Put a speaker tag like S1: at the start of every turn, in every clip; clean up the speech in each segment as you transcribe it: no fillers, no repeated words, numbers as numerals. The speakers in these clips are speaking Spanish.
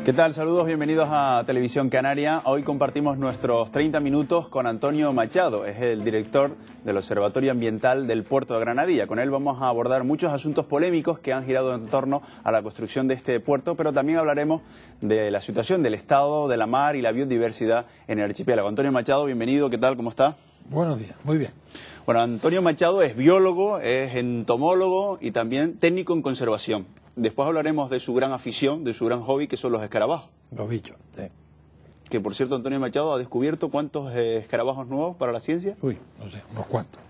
S1: ¿Qué tal? Saludos, bienvenidos a Televisión Canaria. Hoy compartimos nuestros 30 minutos con Antonio Machado, es el director del Observatorio Ambiental del Puerto de Granadilla. Con él vamos a abordar muchos asuntos polémicos que han girado en torno a la construcción de este puerto, pero también hablaremos de la situación del estado de la mar y la biodiversidad en el archipiélago. Antonio Machado, bienvenido, ¿qué tal? ¿Cómo está?
S2: Buenos días, muy bien.
S1: Bueno, Antonio Machado es biólogo, es entomólogo y también técnico en conservación. Después hablaremos de su gran afición, de su gran hobby, que son los escarabajos.
S2: Los bichos, sí.
S1: Que, por cierto, Antonio Machado ha descubierto cuántos escarabajos nuevos para la ciencia.
S2: Uy, no sé, unos cuantos.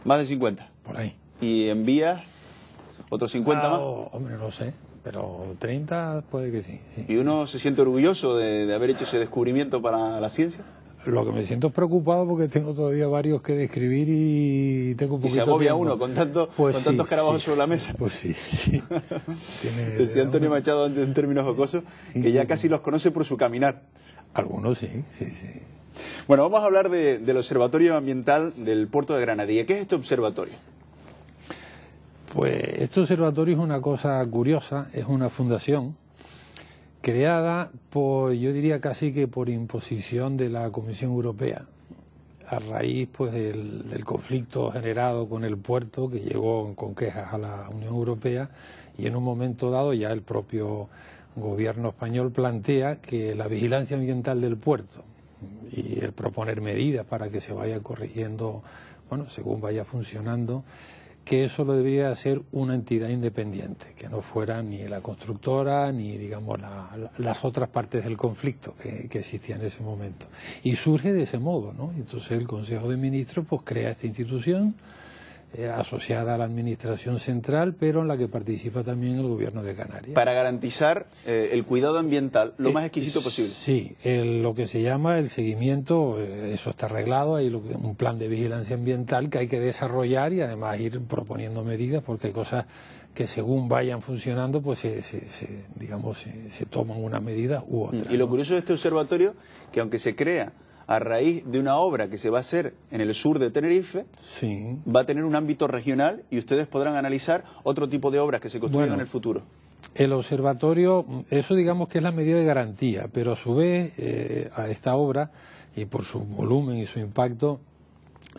S1: Más de 50.
S2: Por ahí.
S1: ¿Y envías otros 50 más?
S2: Hombre, no sé, pero 30 puede que sí.
S1: ¿Y uno se siente orgulloso de haber hecho ese descubrimiento para la ciencia?
S2: Lo que me siento es preocupado porque tengo todavía varios que describir y tengo un poquito
S1: de tiempo. Y se agobia
S2: tiempo.
S1: Uno con tantos escarabajos sobre la mesa.
S2: Pues sí, sí.
S1: Decía Antonio Machado en términos jocosos que ya casi los conoce por su caminar.
S2: Algunos sí, sí.
S1: Bueno, vamos a hablar del Observatorio Ambiental del Puerto de Granadilla. ¿Qué es este observatorio?
S2: Pues este observatorio es una cosa curiosa, es una fundación creada por, yo diría casi que por imposición de la Comisión Europea, a raíz pues del conflicto generado con el puerto, que llegó con quejas a la Unión Europea, y en un momento dado ya el propio gobierno español plantea que la vigilancia ambiental del puerto y el proponer medidas para que se vaya corrigiendo, bueno, según vaya funcionando, que eso lo debería hacer una entidad independiente, que no fuera ni la constructora ni, digamos, las otras partes del conflicto que existía en ese momento. Y surge de ese modo, ¿no? Entonces el Consejo de Ministros pues crea esta institución asociada a la Administración Central, pero en la que participa también el Gobierno de Canarias.
S1: Para garantizar el cuidado ambiental lo más exquisito posible.
S2: Sí, lo que se llama el seguimiento, eso está arreglado, hay un plan de vigilancia ambiental que hay que desarrollar y además ir proponiendo medidas, porque hay cosas que según vayan funcionando, pues se toman unas medidas u otras.
S1: Y lo curioso de este observatorio, que aunque se crea a raíz de una obra que se va a hacer en el sur de Tenerife,
S2: sí,
S1: va a tener un ámbito regional y ustedes podrán analizar otro tipo de obras que se construyan en el futuro.
S2: El observatorio, eso digamos que es la medida de garantía, pero a su vez a esta obra, y por su volumen y su impacto,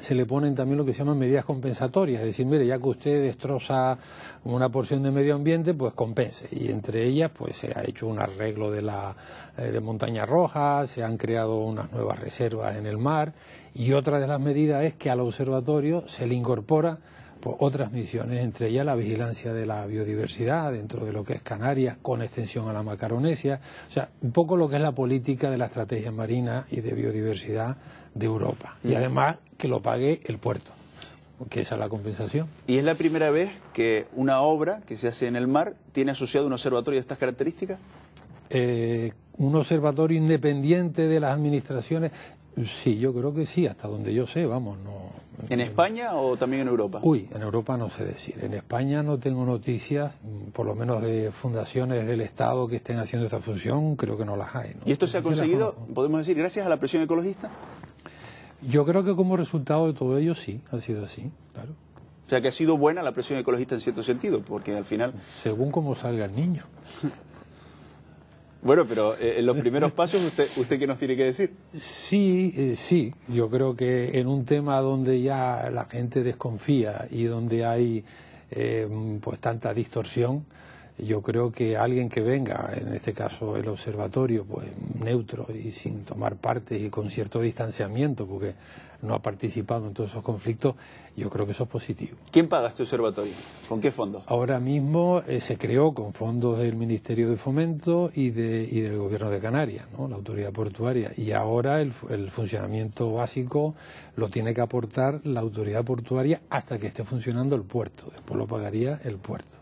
S2: se le ponen también lo que se llaman medidas compensatorias, es decir, mire, ya que usted destroza una porción de medio ambiente, pues compense, y entre ellas pues se ha hecho un arreglo de Montaña Roja, se han creado unas nuevas reservas en el mar, y otra de las medidas es que al observatorio se le incorpora pues otras misiones, entre ellas la vigilancia de la biodiversidad dentro de lo que es Canarias, con extensión a la Macaronesia, o sea, un poco lo que es la política de la estrategia marina y de biodiversidad de Europa. Y además que lo pague el puerto, que esa es la compensación.
S1: ¿Y es la primera vez que una obra que se hace en el mar tiene asociado un observatorio de estas características?
S2: Un observatorio independiente de las administraciones, sí, yo creo que sí, hasta donde yo sé, vamos, no.
S1: ¿En España o también en Europa?
S2: Uy, en Europa no sé decir. En España no tengo noticias, por lo menos de fundaciones del Estado que estén haciendo esta función, creo que no las hay, ¿no?
S1: ¿Y esto se ha conseguido, podemos decir, gracias a la presión ecologista?
S2: Yo creo que como resultado de todo ello sí, ha sido así, claro.
S1: O sea que ha sido buena la presión ecologista en cierto sentido, porque al final...
S2: Según cómo salga el niño.
S1: Bueno, pero en los primeros pasos, ¿usted qué nos tiene que decir?
S2: Sí, sí. Yo creo que en un tema donde ya la gente desconfía y donde hay pues tanta distorsión, yo creo que alguien que venga, en este caso el observatorio, pues neutro y sin tomar parte y con cierto distanciamiento, porque no ha participado en todos esos conflictos, yo creo que eso es positivo.
S1: ¿Quién paga este observatorio? ¿Con qué fondos?
S2: Ahora mismo se creó con fondos del Ministerio de Fomento y del Gobierno de Canarias, ¿no? La autoridad portuaria, y ahora el funcionamiento básico lo tiene que aportar la autoridad portuaria hasta que esté funcionando el puerto, después lo pagaría el puerto.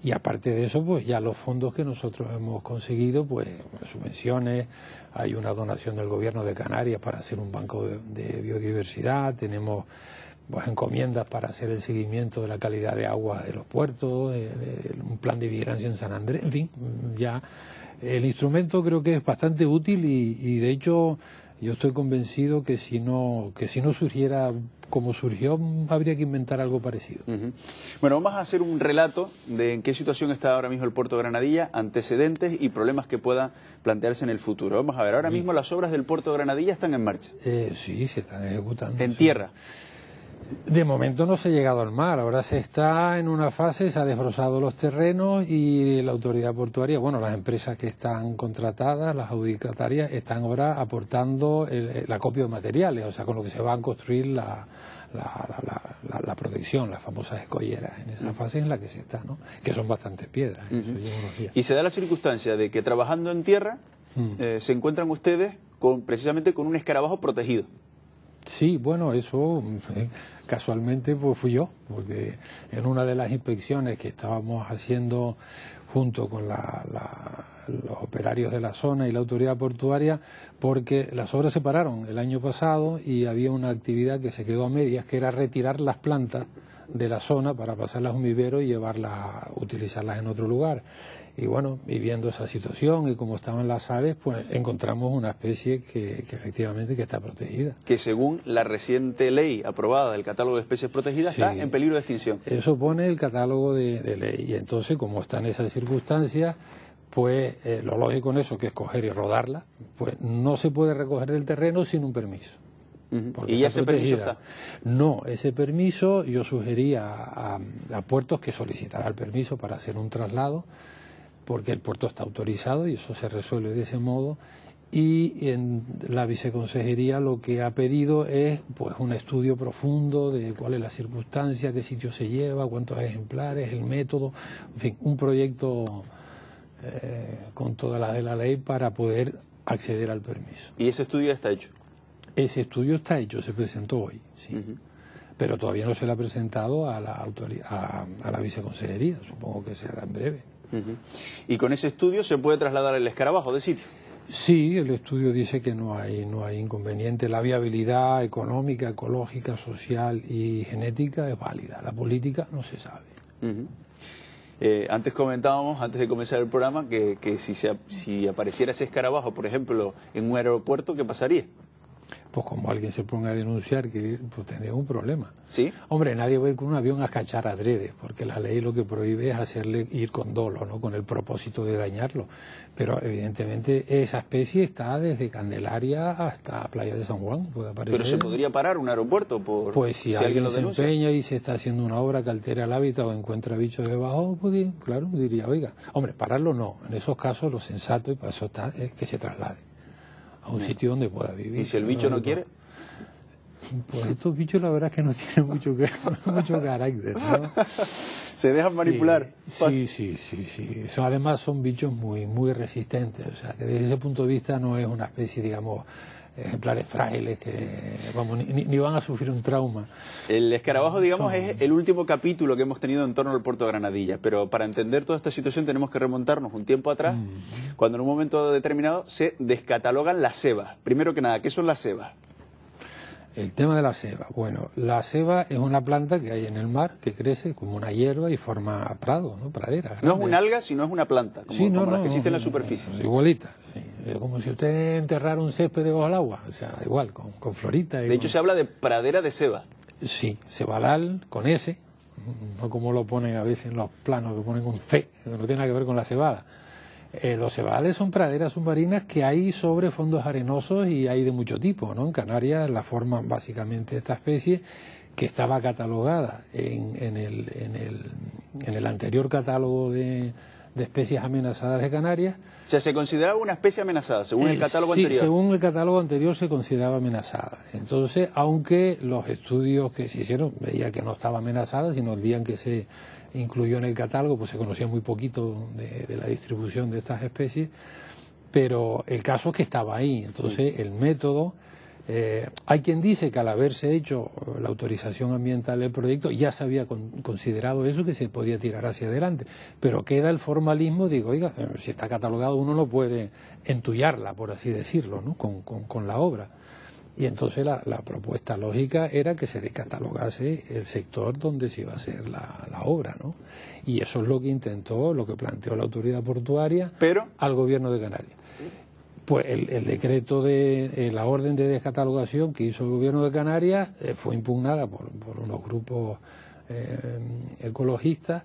S2: Y aparte de eso, pues ya los fondos que nosotros hemos conseguido, pues subvenciones, hay una donación del Gobierno de Canarias para hacer un banco de biodiversidad, tenemos pues encomiendas para hacer el seguimiento de la calidad de agua de los puertos, un plan de vigilancia en San Andrés, en fin, ya el instrumento creo que es bastante útil y de hecho yo estoy convencido que si no surgiera como surgió, habría que inventar algo parecido.
S1: Bueno, vamos a hacer un relato de en qué situación está ahora mismo el puerto de Granadilla, antecedentes y problemas que puedan plantearse en el futuro. Vamos a ver, ahora mismo las obras del puerto de Granadilla están en marcha.
S2: Sí, se están ejecutando.
S1: ¿En tierra?
S2: De momento no se ha llegado al mar, ahora se está en una fase, se ha desbrozado los terrenos y la autoridad portuaria, bueno, las empresas que están contratadas, las adjudicatarias, están ahora aportando el acopio de materiales, o sea, con lo que se va a construir la protección, las famosas escolleras, en esa fase en la que se está, ¿no? Que son bastantes piedras, eso lleva unos días.
S1: Y se da la circunstancia de que trabajando en tierra se encuentran ustedes precisamente con un escarabajo protegido.
S2: Sí, bueno, eso casualmente pues fui yo, porque en una de las inspecciones que estábamos haciendo junto con los operarios de la zona y la autoridad portuaria, porque las obras se pararon el año pasado y había una actividad que se quedó a medias, que era retirar las plantas de la zona para pasarlas a un vivero y utilizarlas en otro lugar. Y bueno, y viendo esa situación y cómo estaban las aves, pues encontramos una especie que efectivamente que está protegida.
S1: Que según la reciente ley aprobada del catálogo de especies protegidas, sí, está en peligro de extinción.
S2: Eso pone el catálogo de ley. Y entonces, como está en esas circunstancias, pues lo lógico en eso, que es coger y rodarla, pues no se puede recoger del terreno sin un permiso.
S1: ¿Y ya ese permiso está?
S2: No, ese permiso yo sugería a puertos que solicitaran el permiso para hacer un traslado, porque el puerto está autorizado y eso se resuelve de ese modo, y en la viceconsejería lo que ha pedido es pues un estudio profundo de cuál es la circunstancia, qué sitio se lleva, cuántos ejemplares, el método, en fin, un proyecto con todas las de la ley para poder acceder al permiso.
S1: ¿Y ese estudio ya está hecho?
S2: Ese estudio está hecho, se presentó hoy, sí. Pero todavía no se le ha presentado a la viceconsejería, supongo que se hará en breve.
S1: ¿Y con ese estudio se puede trasladar el escarabajo de sitio?
S2: Sí, el estudio dice que no hay inconveniente. La viabilidad económica, ecológica, social y genética es válida. La política no se sabe.
S1: Antes comentábamos, antes de comenzar el programa, que si apareciera ese escarabajo, por ejemplo, en un aeropuerto, ¿qué pasaría?
S2: Pues como alguien se ponga a denunciar, que pues tendría un problema.
S1: ¿Sí?
S2: Hombre, nadie va a ir con un avión a cachar adrede, porque la ley lo que prohíbe es hacerle ir con dolo, ¿no? Con el propósito de dañarlo. Pero evidentemente esa especie está desde Candelaria hasta Playa de San Juan, puede aparecer.
S1: ¿Pero se podría parar un aeropuerto
S2: pues si alguien
S1: lo
S2: se
S1: denuncia?
S2: empeña y se está haciendo una obra que altera el hábitat o encuentra bichos debajo, pues claro, diría, oiga, hombre, pararlo no. En esos casos lo sensato, y para eso está, es que se traslade a un sitio donde pueda vivir.
S1: ¿Y si el bicho no quiere?
S2: Pues estos bichos la verdad es que no tienen mucho carácter, ¿no?
S1: ¿Se dejan manipular?
S2: Sí. Además son bichos muy resistentes, o sea que desde ese punto de vista no es una especie, digamos, ejemplares frágiles que vamos ni van a sufrir un trauma.
S1: El escarabajo, digamos, es el último capítulo que hemos tenido en torno al puerto de Granadilla, pero para entender toda esta situación tenemos que remontarnos un tiempo atrás, cuando en un momento determinado se descatalogan las cebas. Primero que nada, ¿qué son las cebas?
S2: El tema de la ceba. Bueno, la ceba es una planta que hay en el mar que crece como una hierba y forma prado, ¿no? Pradera. Grande.
S1: No es un alga, sino es una planta, como las que existen en la superficie.
S2: Igualita, sí. Es como si usted enterrara un césped debajo del agua, o sea, igual, con floritas.
S1: De hecho, se habla de pradera de ceba.
S2: Sí, cebadal con S, no como lo ponen a veces en los planos que ponen con C, que no tiene nada que ver con la cebada. Los cebales son praderas submarinas que hay sobre fondos arenosos y hay de mucho tipo, ¿no? En Canarias la forman básicamente esta especie que estaba catalogada en el anterior catálogo de especies amenazadas de Canarias.
S1: O sea, se consideraba una especie amenazada, según el catálogo anterior.
S2: Sí, según el catálogo anterior se consideraba amenazada. Entonces, aunque los estudios que se hicieron veía que no estaba amenazada, sino el día en que se incluyó en el catálogo, pues se conocía muy poquito de la distribución de estas especies, pero el caso es que estaba ahí. Entonces, el método, hay quien dice que al haberse hecho la autorización ambiental del proyecto ya se había considerado eso, que se podía tirar hacia adelante, pero queda el formalismo, digo, oiga, si está catalogado uno no puede entullarla, por así decirlo, ¿no? con la obra. Y entonces la propuesta lógica era que se descatalogase el sector donde se iba a hacer la obra, ¿no? Y eso es lo que intentó, lo que planteó la autoridad portuaria al gobierno de Canarias. Pues el decreto de la orden de descatalogación que hizo el gobierno de Canarias fue impugnada por unos grupos ecologistas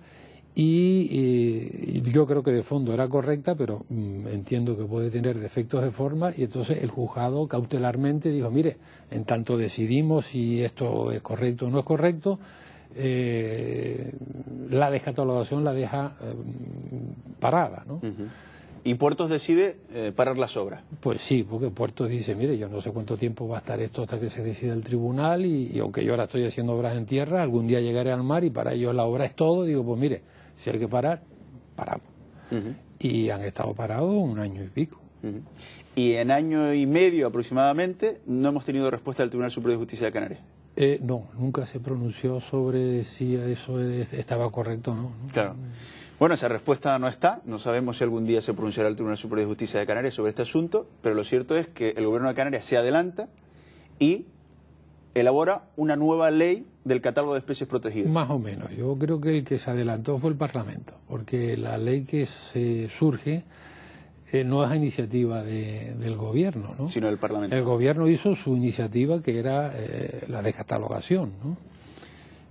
S2: y yo creo que de fondo era correcta, pero entiendo que puede tener defectos de forma, y entonces el juzgado cautelarmente dijo, mire, en tanto decidimos si esto es correcto o no es correcto, la descatalogación la deja parada, ¿no?
S1: ¿Y Puertos decide parar las obras?
S2: Pues sí, porque Puertos dice, mire, yo no sé cuánto tiempo va a estar esto hasta que se decida el tribunal, y aunque yo ahora estoy haciendo obras en tierra, algún día llegaré al mar y para ellos la obra es todo. Digo, pues mire, si hay que parar, paramos. Y han estado parados 1 año y pico.
S1: Y en 1 año y medio aproximadamente no hemos tenido respuesta del Tribunal Superior de Justicia de Canarias.
S2: No, nunca se pronunció sobre si eso estaba correcto o no.
S1: Claro. Bueno, esa respuesta no está. No sabemos si algún día se pronunciará el Tribunal Superior de Justicia de Canarias sobre este asunto, pero lo cierto es que el Gobierno de Canarias se adelanta y elabora una nueva ley del catálogo de especies protegidas.
S2: Más o menos. Yo creo que el que se adelantó fue el Parlamento, porque la ley que se surge no es a iniciativa del Gobierno, ¿no?
S1: Sino del Parlamento.
S2: El Gobierno hizo su iniciativa, que era la descatalogación, ¿no?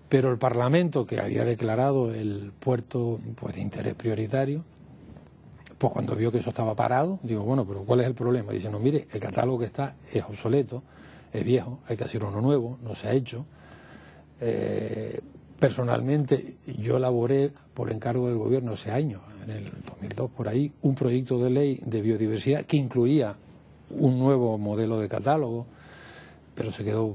S2: Pero el Parlamento, que había declarado el puerto pues de interés prioritario, pues cuando vio que eso estaba parado, digo, bueno, pero ¿cuál es el problema? Dice, no, mire, el catálogo que está es obsoleto, es viejo, hay que hacer uno nuevo, no se ha hecho. Personalmente, yo elaboré por encargo del Gobierno hace años, en el 2002 por ahí, un proyecto de ley de biodiversidad que incluía un nuevo modelo de catálogo, pero se quedó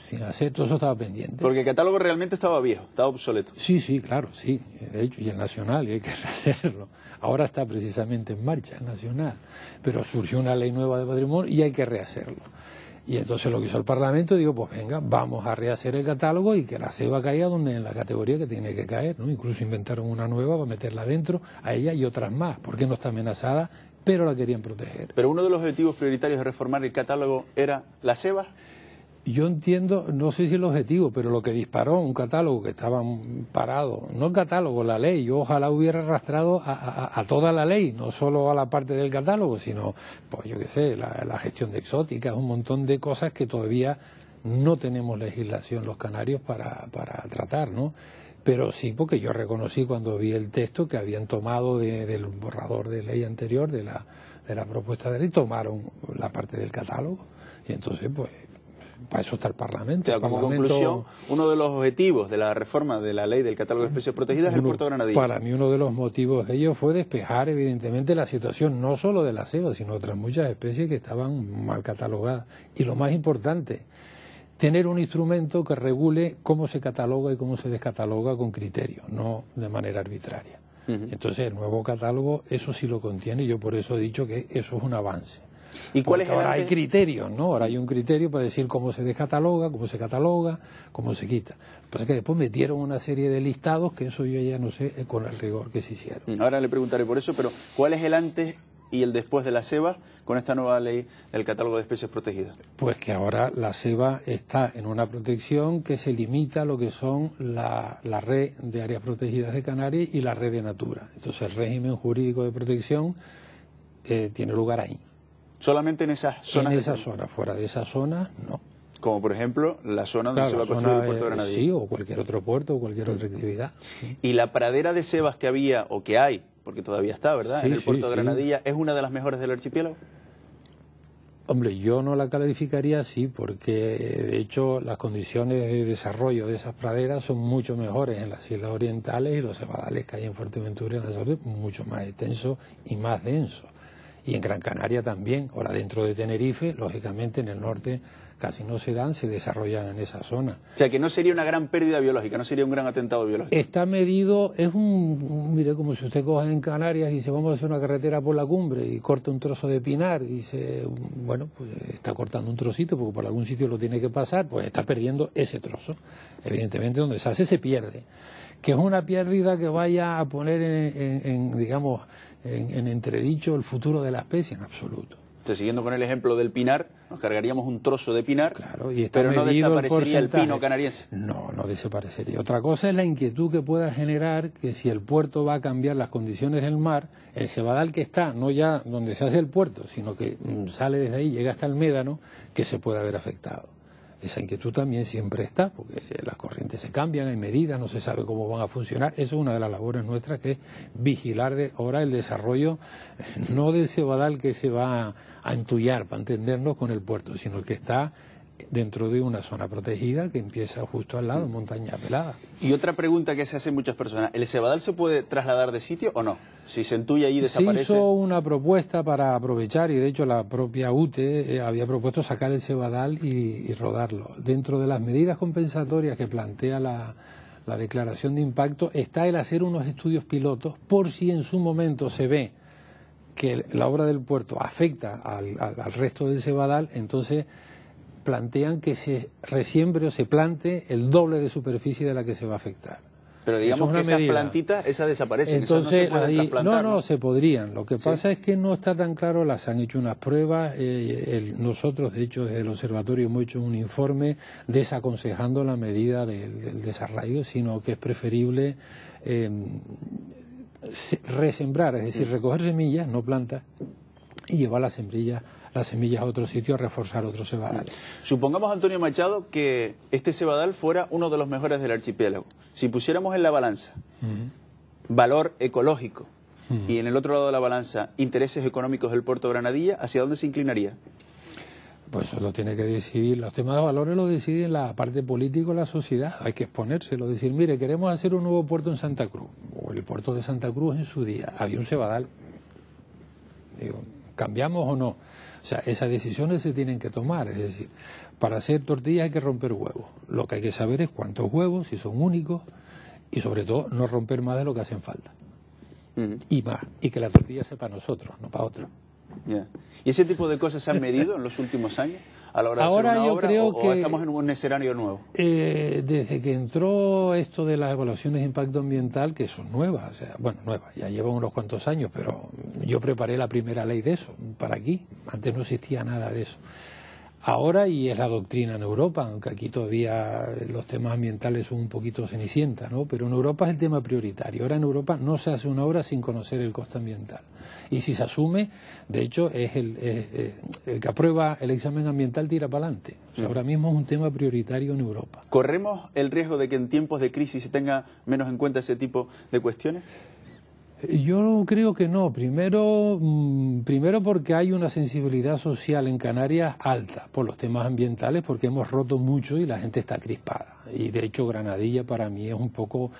S2: sin hacer, todo eso estaba pendiente.
S1: Porque el catálogo realmente estaba viejo, estaba obsoleto.
S2: Sí, claro, sí, de hecho, y el nacional, y hay que rehacerlo. Ahora está precisamente en marcha el nacional, pero surgió una ley nueva de patrimonio y hay que rehacerlo. Y entonces lo que hizo el Parlamento, digo, pues venga, vamos a rehacer el catálogo y que la ceba caiga donde en la categoría que tiene que caer, ¿no? Incluso inventaron una nueva para meterla dentro, a ella y otras más, porque no está amenazada, pero la querían proteger.
S1: Pero uno de los objetivos prioritarios de reformar el catálogo era la ceba.
S2: Yo entiendo, no sé si el objetivo, pero lo que disparó un catálogo que estaba parado, no el catálogo, la ley, yo ojalá hubiera arrastrado a toda la ley, no solo a la parte del catálogo, sino, pues yo qué sé, la gestión de exóticas, un montón de cosas que todavía no tenemos legislación los canarios para tratar, ¿no? Pero sí, porque yo reconocí cuando vi el texto que habían tomado del borrador de ley anterior, de la propuesta de ley, tomaron la parte del catálogo, y entonces, pues, para eso está el Parlamento.
S1: O sea, como conclusión, uno de los objetivos de la reforma de la ley del catálogo de especies protegidas es el puerto de Granadilla.
S2: Para mí uno de los motivos de ello fue despejar evidentemente la situación no solo de la ceba, sino otras muchas especies que estaban mal catalogadas. Y lo más importante, tener un instrumento que regule cómo se cataloga y cómo se descataloga con criterio, no de manera arbitraria. Entonces el nuevo catálogo eso sí lo contiene, y yo por eso he dicho que eso es un avance.
S1: ¿Y cuál es el
S2: ahora hay criterios, ¿no? Ahora hay un criterio para decir cómo se descataloga, cómo se cataloga, cómo se quita. Lo que pasa es que después metieron una serie de listados que eso yo ya no sé con el rigor que se hicieron.
S1: Ahora le preguntaré por eso, pero ¿cuál es el antes y el después de la ceba con esta nueva ley del catálogo de especies protegidas?
S2: Pues que ahora la ceba está en una protección que se limita a lo que son la red de áreas protegidas de Canarias y la red de Natura. Entonces el régimen jurídico de protección tiene lugar ahí.
S1: ¿Solamente en esas zonas?
S2: En esa zona, fuera de esa zona, no.
S1: Como por ejemplo la zona donde se va a construir el puerto de Granadilla.
S2: Sí, o cualquier otro puerto o cualquier otra actividad. Sí.
S1: Y la pradera de cebas que había, o que hay, porque todavía está, ¿verdad?,
S2: sí,
S1: en el puerto de Granadilla,
S2: sí.
S1: ¿es una de las mejores del archipiélago?
S2: Hombre, yo no la calificaría así, porque de hecho las condiciones de desarrollo de esas praderas son mucho mejores en las islas orientales, y los cebadales que hay en Fuerteventura y en Lanzarote mucho más extensos y más densos. Y en Gran Canaria también. Ahora dentro de Tenerife, lógicamente en el norte casi no se dan, se desarrollan en esa zona.
S1: O sea que no sería una gran pérdida biológica, no sería un gran atentado biológico.
S2: Está medido, es mire, como si usted coge en Canarias y dice vamos a hacer una carretera por la cumbre y corta un trozo de pinar y dice, bueno, pues está cortando un trocito porque por algún sitio lo tiene que pasar, pues está perdiendo ese trozo. Evidentemente donde se hace se pierde. Que es una pérdida que vaya a poner digamos, en entredicho el futuro de la especie, en absoluto.
S1: Entonces, siguiendo con el ejemplo del pinar, nos cargaríamos un trozo de pinar,
S2: claro, y
S1: pero no desaparecería el
S2: porcentaje.
S1: pino canariense.
S2: No, no desaparecería. Otra cosa es la inquietud que pueda generar que si el puerto va a cambiar las condiciones del mar, el cebadal que está, no ya donde se hace el puerto, sino que sale desde ahí, llega hasta el médano, que se pueda ver afectado. Esa inquietud también siempre está, porque las corrientes se cambian, hay medidas, no se sabe cómo van a funcionar. Eso es una de las labores nuestras, que es vigilar ahora el desarrollo, no del cebadal que se va a entullar, para entendernos, con el puerto, sino el que está dentro de una zona protegida que empieza justo al lado, montaña pelada.
S1: Y otra pregunta que se hacen muchas personas, ¿el cebadal se puede trasladar de sitio o no? Si se entulla y desaparece.
S2: Se hizo una propuesta para aprovechar, y de hecho la propia UTE había propuesto sacar el cebadal y rodarlo. Dentro de las medidas compensatorias que plantea la declaración de impacto está el hacer unos estudios pilotos por si en su momento se ve que la obra del puerto afecta al resto del cebadal, entonces plantean que se resiembre o se plante el doble de superficie de la que se va a afectar.
S1: Pero digamos que esas plantitas, esas desaparecen.
S2: Entonces,
S1: no se pueden trasplantar,
S2: no, se podrían. Lo que pasa es que no está tan claro, las han hecho unas pruebas. Nosotros, de hecho, desde el observatorio hemos hecho un informe desaconsejando la medida del desarraigo, sino que es preferible resembrar, es decir, recoger semillas, no plantas, y llevar las semillas a otro sitio a reforzar otro cebadal.
S1: Supongamos, Antonio Machado, que este cebadal fuera uno de los mejores del archipiélago. Si pusiéramos en la balanza valor ecológico y en el otro lado de la balanza intereses económicos del puerto de Granadilla, ¿hacia dónde se inclinaría?
S2: Pues eso lo tiene que decidir, los temas de valores lo decide la parte política de la sociedad, hay que exponérselo, decir, mire, queremos hacer un nuevo puerto en Santa Cruz, o el puerto de Santa Cruz en su día, había un cebadal, digo, ¿cambiamos o no? O sea, esas decisiones se tienen que tomar, es decir, para hacer tortillas hay que romper huevos. Lo que hay que saber es cuántos huevos, si son únicos, y sobre todo no romper más de lo que hacen falta. Y más, y que la tortilla sea para nosotros, no para otros.
S1: Yeah. ¿Y ese tipo de cosas se han medido en los últimos años a la hora de
S2: Ahora
S1: hacer una
S2: yo
S1: obra,
S2: creo
S1: o estamos en un escenario nuevo?
S2: Desde que entró esto de las evaluaciones de impacto ambiental, que son nuevas, o sea, bueno, nuevas, ya llevan unos cuantos años, pero yo preparé la primera ley de eso, para aquí, antes no existía nada de eso. Ahora, y es la doctrina en Europa, aunque aquí todavía los temas ambientales son un poquito cenicienta, ¿no? Pero en Europa es el tema prioritario. Ahora en Europa no se hace una obra sin conocer el coste ambiental. Y si se asume, de hecho, es el que aprueba el examen ambiental tira para adelante. O sea, ahora mismo es un tema prioritario en Europa.
S1: ¿Corremos el riesgo de que en tiempos de crisis se tenga menos en cuenta ese tipo de cuestiones?
S2: Yo creo que no. Primero porque hay una sensibilidad social en Canarias alta por los temas ambientales, porque hemos roto mucho y la gente está crispada. Y de hecho Granadilla para mí es un poco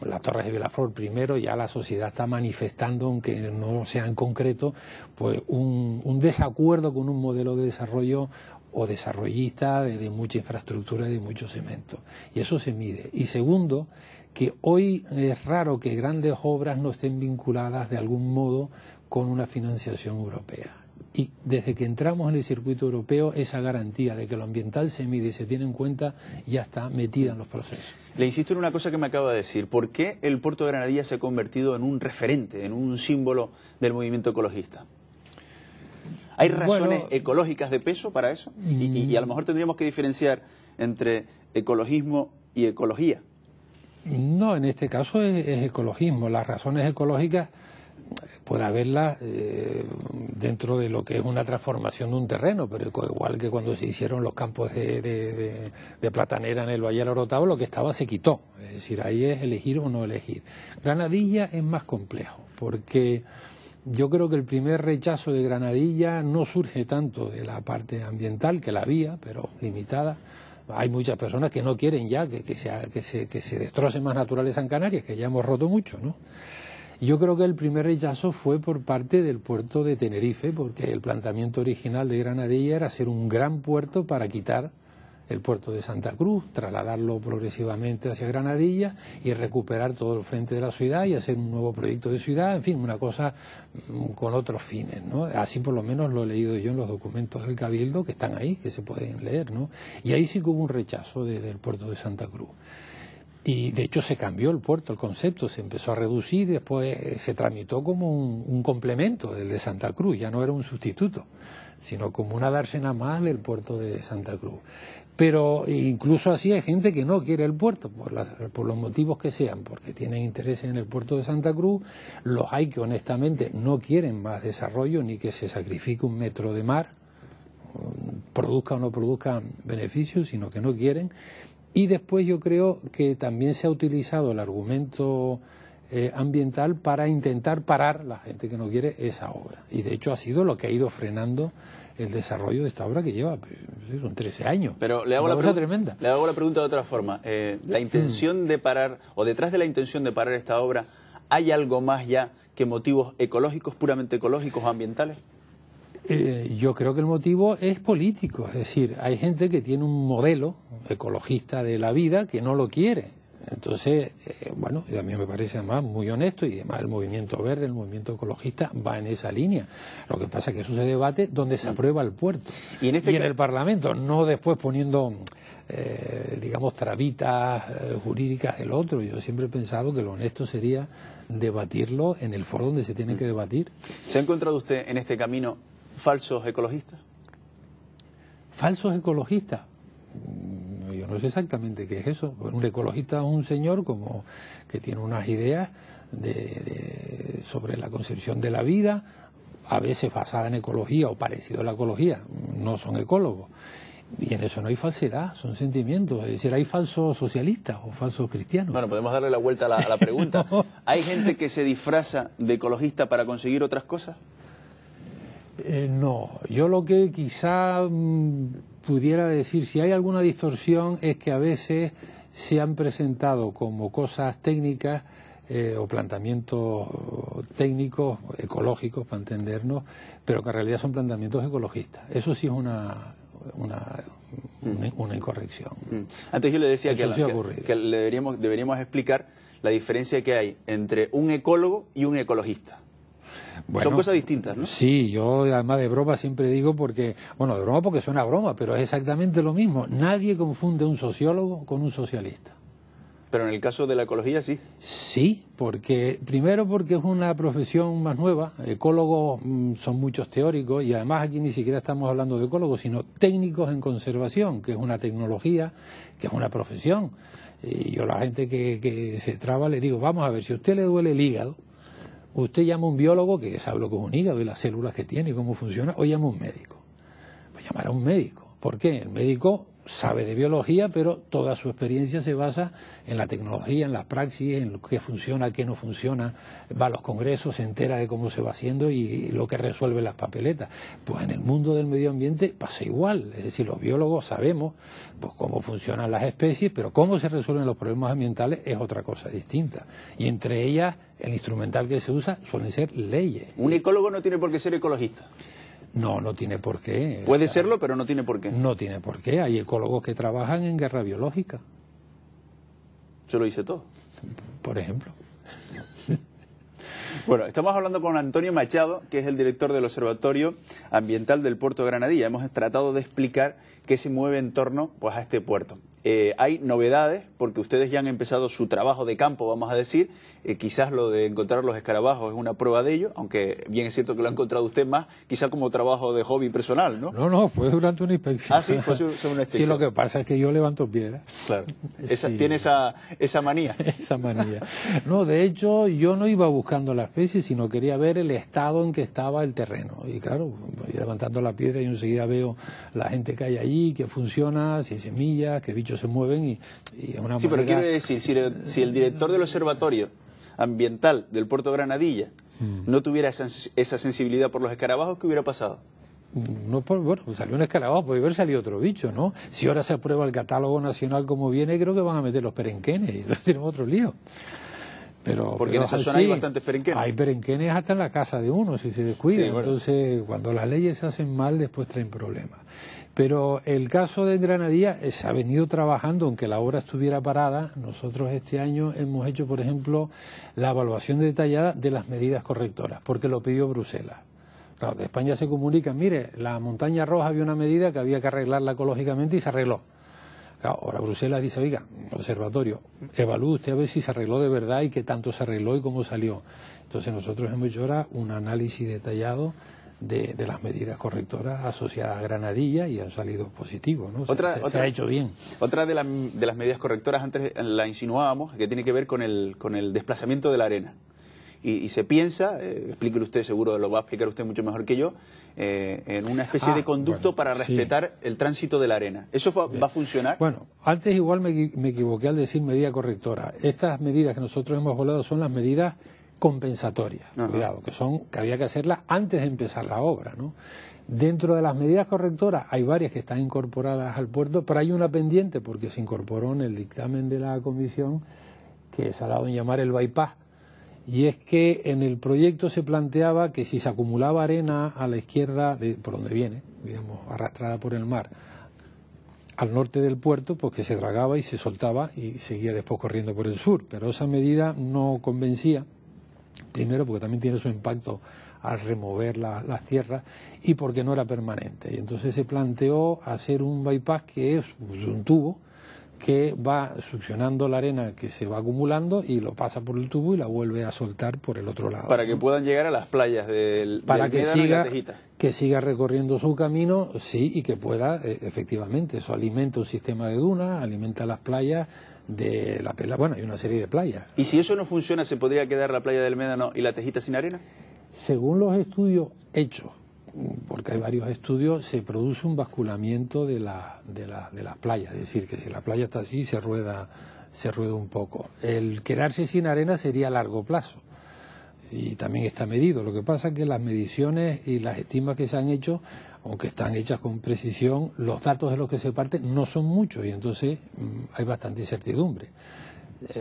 S2: la Torre de Vilaflor. Primero ya la sociedad está manifestando, aunque no sea en concreto, pues un desacuerdo con un modelo de desarrollo o desarrollista de mucha infraestructura y de mucho cemento. Y eso se mide. Y segundo, que hoy es raro que grandes obras no estén vinculadas de algún modo con una financiación europea. Y desde que entramos en el circuito europeo, esa garantía de que lo ambiental se mide y se tiene en cuenta ya está metida en los procesos.
S1: Le insisto en una cosa que me acaba de decir. ¿Por qué el puerto de Granadilla se ha convertido en un referente, en un símbolo del movimiento ecologista? ¿Hay razones ecológicas de peso para eso? Y a lo mejor tendríamos que diferenciar entre ecologismo y ecología.
S2: No, en este caso es ecologismo. Las razones ecológicas puede haberlas dentro de lo que es una transformación de un terreno, pero igual que cuando se hicieron los campos de platanera en el Valle del Orotavo, lo que estaba se quitó. Es decir, ahí es elegir o no elegir. Granadilla es más complejo, porque yo creo que el primer rechazo de Granadilla no surge tanto de la parte ambiental, que la había, pero limitada. Hay muchas personas que no quieren ya que se destrocen más naturaleza en Canarias, que ya hemos roto mucho, ¿no? Yo creo que el primer rechazo fue por parte del puerto de Tenerife, porque el planteamiento original de Granadilla era hacer un gran puerto para quitar el puerto de Santa Cruz, trasladarlo progresivamente hacia Granadilla y recuperar todo el frente de la ciudad y hacer un nuevo proyecto de ciudad, en fin, una cosa con otros fines, ¿no? Así por lo menos lo he leído yo en los documentos del Cabildo, que están ahí, que se pueden leer, ¿no? Y ahí sí que hubo un rechazo desde el puerto de Santa Cruz. Y de hecho se cambió el puerto, el concepto, se empezó a reducir y después se tramitó como un complemento del de Santa Cruz, ya no era un sustituto, sino como una dársena más del puerto de Santa Cruz. Pero incluso así hay gente que no quiere el puerto, por los motivos que sean, porque tienen interés en el puerto de Santa Cruz. Los hay que honestamente no quieren más desarrollo ni que se sacrifique un metro de mar, produzca o no produzca beneficios, sino que no quieren. Y después yo creo que también se ha utilizado el argumento ambiental para intentar parar la gente que no quiere esa obra. Y de hecho ha sido lo que ha ido frenando el desarrollo de esta obra, que lleva, son 13 años.
S1: Pero le hago,
S2: tremenda.
S1: Le hago la pregunta de otra forma. La intención de parar, o detrás de la intención de parar esta obra, ¿hay algo más ya que motivos ecológicos, puramente ecológicos o ambientales?
S2: Yo creo que el motivo es político, es decir, hay gente que tiene un modelo ecologista de la vida que no lo quiere. Entonces, bueno, a mí me parece además muy honesto, y además el movimiento verde, el movimiento ecologista va en esa línea. Lo que pasa es que eso se debate donde se aprueba el puerto y en el Parlamento, no después poniendo, digamos, trabitas jurídicas del otro. Yo siempre he pensado que lo honesto sería debatirlo en el foro donde se tiene que debatir.
S1: ¿Se ha encontrado usted en este camino falsos ecologistas?
S2: ¿Falsos ecologistas? Yo no sé exactamente qué es eso. Un ecologista es un señor como que tiene unas ideas sobre la concepción de la vida, a veces basada en ecología o parecido a la ecología. No son ecólogos. Y en eso no hay falsedad, son sentimientos. Es decir, hay falsos socialistas o falsos cristianos.
S1: Bueno, podemos darle la vuelta a la pregunta. No. ¿Hay gente que se disfraza de ecologista para conseguir otras cosas?
S2: No, yo lo que quizá pudiera decir, si hay alguna distorsión, es que a veces se han presentado como cosas técnicas o planteamientos técnicos, ecológicos, para entendernos, pero que en realidad son planteamientos ecologistas. Eso sí es una incorrección.
S1: Antes yo le decía que deberíamos explicar la diferencia que hay entre un ecólogo y un ecologista. Bueno, son cosas distintas, ¿no?
S2: Sí, yo además de broma siempre digo porque, bueno, de broma porque suena a broma, pero es exactamente lo mismo. Nadie confunde un sociólogo con un socialista.
S1: Pero en el caso de la ecología sí.
S2: Sí, primero porque es una profesión más nueva. Ecólogos son muchos teóricos, y además aquí ni siquiera estamos hablando de ecólogos, sino técnicos en conservación, que es una tecnología, que es una profesión. Y yo a la gente que se traba le digo, vamos a ver, si a usted le duele el hígado, usted llama a un biólogo que sabe lo que es un hígado y las células que tiene y cómo funciona, o llama a un médico. Pues llamar a un médico. ¿Por qué? El médico sabe de biología, pero toda su experiencia se basa en la tecnología, en la praxis, en lo que funciona, qué no funciona, va a los congresos, se entera de cómo se va haciendo y lo que resuelve las papeletas. Pues en el mundo del medio ambiente pasa igual, es decir, los biólogos sabemos pues cómo funcionan las especies, pero cómo se resuelven los problemas ambientales es otra cosa distinta. Y entre ellas, el instrumental que se usa suelen ser leyes.
S1: ¿Un ecólogo no tiene por qué ser ecologista?
S2: No, no tiene por qué.
S1: Puede serlo, pero no tiene por qué.
S2: No tiene por qué. Hay ecólogos que trabajan en guerra biológica.
S1: Yo lo hice todo.
S2: Por ejemplo.
S1: Bueno, estamos hablando con Antonio Machado, que es el director del Observatorio Ambiental del Puerto de Granadilla. Hemos tratado de explicar qué se mueve en torno pues, a este puerto. Hay novedades, porque ustedes ya han empezado su trabajo de campo, vamos a decir. Quizás lo de encontrar los escarabajos es una prueba de ello, aunque bien es cierto que lo ha encontrado usted más, quizás como trabajo de hobby personal, ¿no?
S2: No, fue durante una inspección.
S1: Ah, sí, fue una inspección.
S2: Sí, lo que pasa es que yo levanto piedras.
S1: Claro,
S2: Sí.
S1: Tiene esa manía.
S2: Esa manía. No, de hecho, yo no iba buscando la especie, sino quería ver el estado en que estaba el terreno. Y claro, voy levantando la piedra y enseguida veo la gente que hay allí, que funciona, si hay semillas, qué bichos se mueven y es una
S1: Sí,
S2: manera...
S1: pero quiero decir, si el director del Observatorio Ambiental del Puerto de Granadilla no tuviera esa sensibilidad por los escarabajos, ¿qué hubiera pasado?
S2: No, bueno, pues salió un escarabajo, puede haber salido otro bicho, ¿no? Si ahora se aprueba el catálogo nacional como viene, creo que van a meter los perenquenes y tenemos otro lío. Porque
S1: en esa zona hay bastantes perenquenes.
S2: Hay perenquenes hasta en la casa de uno, si se descuida.
S1: Sí, bueno.
S2: Entonces, cuando las leyes se hacen mal, después traen problemas. Pero el caso de Granadilla se ha venido trabajando, aunque la obra estuviera parada. Nosotros este año hemos hecho, por ejemplo, la evaluación detallada de las medidas correctoras, porque lo pidió Bruselas. Claro, de España se comunica, mire, la montaña roja había una medida que había que arreglarla ecológicamente y se arregló. Claro, ahora Bruselas dice, oiga, observatorio, evalúe usted a ver si se arregló de verdad y qué tanto se arregló y cómo salió. Entonces nosotros hemos hecho ahora un análisis detallado de las medidas correctoras asociadas a Granadilla y han salido positivos, ¿no? Se ha hecho bien.
S1: Otra de las medidas correctoras, antes la insinuábamos, que tiene que ver con el desplazamiento de la arena. Y se piensa, explíquelo usted, seguro lo va a explicar usted mucho mejor que yo, en una especie de conducto para respetar el tránsito de la arena. ¿Eso va a funcionar?
S2: Bueno, antes igual me equivoqué al decir medida correctora. Estas medidas que nosotros hemos hablado son las medidas compensatorias, cuidado, que había que hacerlas antes de empezar la obra, ¿no? Dentro de las medidas correctoras hay varias que están incorporadas al puerto, pero hay una pendiente porque se incorporó en el dictamen de la comisión que se ha dado en llamar el bypass. Y es que en el proyecto se planteaba que si se acumulaba arena a la izquierda, por donde viene, digamos, arrastrada por el mar, al norte del puerto, pues que se dragaba y se soltaba y seguía después corriendo por el sur. Pero esa medida no convencía, primero porque también tiene su impacto al remover las tierras y porque no era permanente. Y entonces se planteó hacer un bypass que es un tubo que va succionando la arena que se va acumulando y lo pasa por el tubo y la vuelve a soltar por el otro lado.
S1: Para que puedan llegar a las playas del Médano y la Tejita.
S2: Que siga recorriendo su camino, sí, y que pueda, efectivamente, eso alimenta un sistema de dunas, alimenta las playas de la Pela, bueno, hay una serie de playas.
S1: ¿Y si eso no funciona, se podría quedar la playa del Médano y la Tejita sin arena?
S2: Según los estudios hechos, porque hay varios estudios, se produce un basculamiento de las playas, es decir, que si la playa está así se rueda un poco. El quedarse sin arena sería a largo plazo y también está medido. Lo que pasa es que las mediciones y las estimas que se han hecho, aunque están hechas con precisión, los datos de los que se parten no son muchos y entonces hay bastante incertidumbre.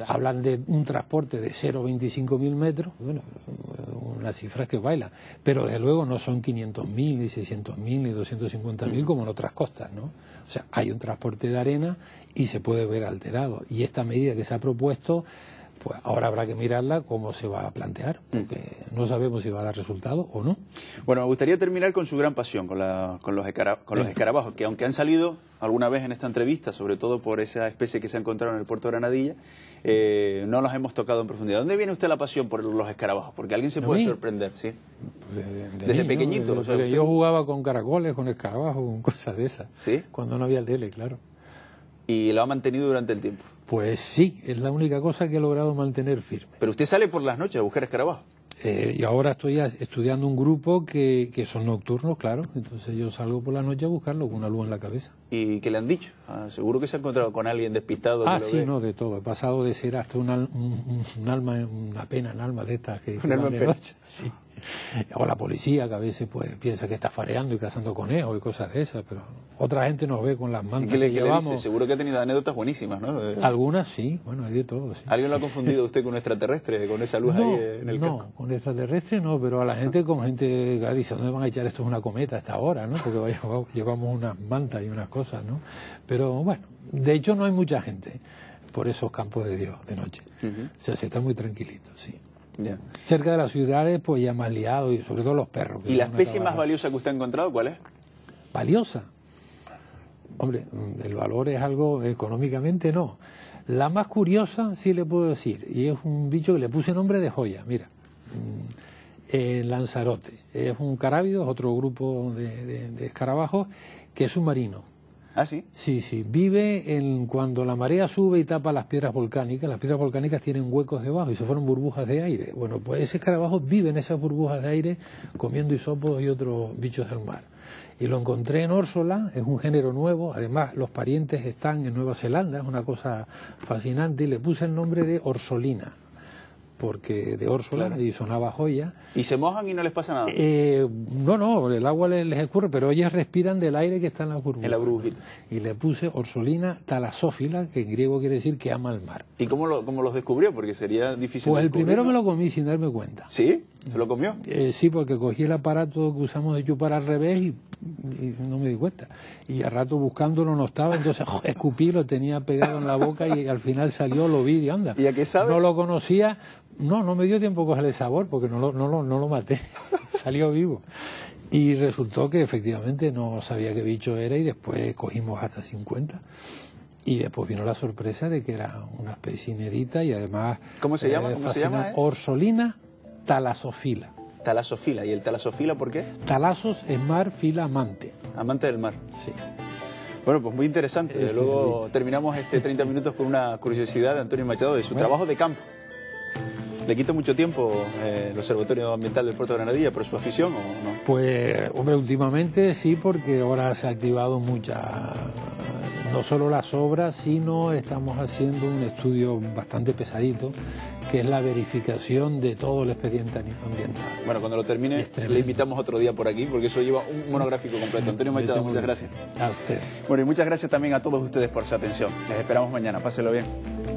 S2: Hablan de un transporte de 0,25.000 metros, bueno, unas cifras que bailan, pero desde luego no son 500.000, ni 600.000, ni 250.000 como en otras costas, ¿no? O sea, hay un transporte de arena y se puede ver alterado. Y esta medida que se ha propuesto, pues ahora habrá que mirarla cómo se va a plantear, porque no sabemos si va a dar resultado o no.
S1: Bueno, me gustaría terminar con su gran pasión, con los escarabajos, que aunque han salido alguna vez en esta entrevista, sobre todo por esa especie que se ha encontrado en el puerto de Granadilla, no los hemos tocado en profundidad. ¿Dónde viene usted la pasión por los escarabajos? Porque alguien se puede sorprender, ¿sí? Desde
S2: niño,
S1: pequeñito.
S2: Yo jugaba con caracoles, con escarabajos, con cosas de esas.
S1: ¿Sí?
S2: Cuando no había tele, claro.
S1: ¿Y lo ha mantenido durante el tiempo?
S2: Pues sí, es la única cosa que he logrado mantener firme.
S1: Pero usted sale por las noches a buscar escarabajos.
S2: Y ahora estoy estudiando un grupo que son nocturnos, claro. Entonces yo salgo por la noche a buscarlo con una luz en la cabeza.
S1: ¿Y qué le han dicho? Seguro que se ha encontrado con alguien despistado.
S2: Sí, no, de todo. He pasado de ser hasta un alma, una pena en alma de estas que
S1: van de noche.
S2: Sí. O la policía, que a veces pues piensa que está fareando y cazando conejos y cosas de esas, pero otra gente nos ve con las mantas que llevamos.
S1: Le dice? Seguro que ha tenido anécdotas buenísimas, ¿no?
S2: Algunas sí, bueno, hay de todo. Sí.
S1: ¿Alguien lo ha confundido usted con un extraterrestre, con esa luz ahí en el casco?
S2: No, con extraterrestre no, pero a la gente con gente que dice, ¿dónde van a echar esto? Es una cometa a esta hora, ¿no? Porque llevamos unas mantas y unas cosas, ¿no? Pero bueno, de hecho no hay mucha gente por esos campos de Dios de noche. O sea, se está muy tranquilito, sí.
S1: Yeah.
S2: Cerca de las ciudades, pues ya más liado, y sobre todo los perros.
S1: ¿Y la especie más valiosa que usted ha encontrado, cuál es?
S2: ¿Valiosa? Hombre, el valor es algo, económicamente no. La más curiosa, sí le puedo decir, y es un bicho que le puse nombre de joya, mira. Lanzarote. Es un carábido, es otro grupo de escarabajos, que es submarino.
S1: ¿Ah, sí?
S2: Sí, sí. Vive cuando la marea sube y tapa las piedras volcánicas. Las piedras volcánicas tienen huecos debajo y se forman burbujas de aire. Bueno, pues ese escarabajo vive en esas burbujas de aire comiendo isópodos y otros bichos del mar. Y lo encontré en Órsola, es un género nuevo. Además, los parientes están en Nueva Zelanda, es una cosa fascinante. Y le puse el nombre de orsolina, porque de Órsola, claro, y sonaba joya.
S1: ¿Y se mojan y no les pasa nada?
S2: No, el agua les escurre, pero ellas respiran del aire que está en la burbuja.
S1: En la burbujita.
S2: Y le puse orsolina talasófila, que en griego quiere decir que ama el mar.
S1: ¿Y cómo los descubrió? Porque sería difícil.
S2: Pues el primero me lo comí sin darme cuenta.
S1: ¿Sí? ¿Se lo comió?
S2: Sí, porque cogí el aparato que usamos de chupar al revés y no me di cuenta. Y al rato buscándolo no estaba, entonces escupí, lo tenía pegado en la boca y al final salió, lo vi y anda.
S1: ¿Y a qué sabe?
S2: No lo conocía. No me dio tiempo a cogerle sabor porque no lo maté, salió vivo. Y resultó que efectivamente no sabía qué bicho era y después cogimos hasta 50. Y después vino la sorpresa de que era una especie inédita y además...
S1: ¿Cómo se llama? ¿Cómo se llama?
S2: Orsolina thalassophylla.
S1: Talasofila. ¿Y el talasofila por qué?
S2: Talasos es mar, fila amante.
S1: Amante del mar.
S2: Sí.
S1: Bueno, pues muy interesante. Luego terminamos este 30 minutos con una curiosidad de Antonio Machado de su trabajo de campo. ¿Le quita mucho tiempo el Observatorio Ambiental del Puerto de Granadilla por su afición o no?
S2: Pues, hombre, últimamente sí, porque ahora se ha activado no solo las obras, sino estamos haciendo un estudio bastante pesadito, que es la verificación de todo el expediente ambiental.
S1: Bueno, cuando lo termine le invitamos otro día por aquí, porque eso lleva un monográfico completo. Antonio Machado, muchas gracias.
S2: A usted.
S1: Bueno, y muchas gracias también a todos ustedes por su atención. Les esperamos mañana. Pásenlo bien.